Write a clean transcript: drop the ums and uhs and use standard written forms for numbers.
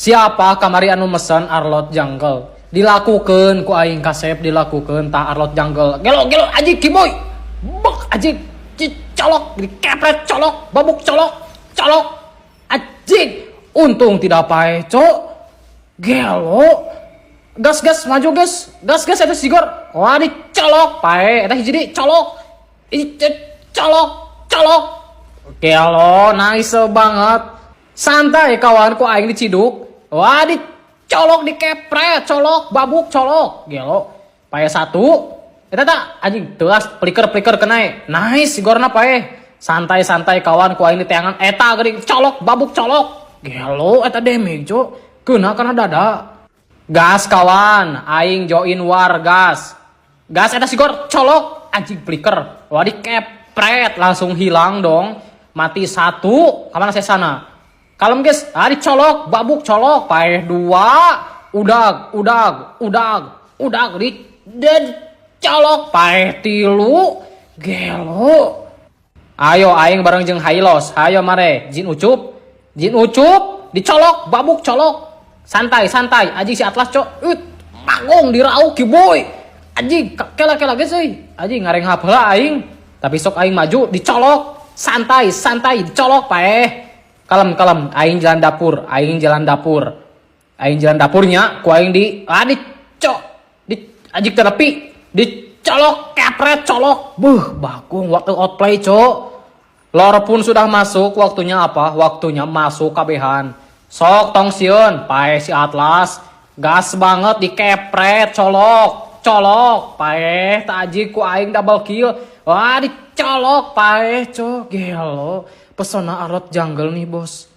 Siapa kamari anu mesen Arlot Jungle? Dilakukan ku aing kasep dilakukan tah Arlot Jungle. Gelo aji kiboy. Bok aji colok dikepret colok babuk colok aji. Untung tidak pae cok. Gelo. Gas maju gas eta sigor. Wah dicolok pae eta hiji colok. Colok. Gelo nice banget. Santai kawan ku aing diciduk. Wah dicolok dikepret colok babuk colok gelo pae satu eta tak anjing telas pliker kenai nice sigorna pae santai kawan ku aing diteangan eta geuning colok babuk colok gelo eta damage jo keuna kana dada gas kawan aing join war gas eta sigor colok anjing pliker wah dikepret langsung hilang dong mati satu kamana sesana kalem guys, dicolok, babuk colok, paeh dua, udag, colok, paeh tilu, gelo. Ayo aing bareng jeung Hailos, ayo mare, jin ucup, dicolok, babuk colok, santai, aji si Atlas cok, manggung dirau kiboy, aji kela guys aji ngareng hapela aing, tapi sok aing maju, dicolok, santai, dicolok, paeh. Kalem aing jalan dapurnya ku aing ajik terapi dicolok kepret colok bakung waktu outplay cok lor pun sudah masuk waktunya masuk kabehan sok tong sieun pae si Atlas gas banget dikepret colok pae tajik ku aing double kill wah dicolok pae cok gelo pesona Arlot Jungle nih bos.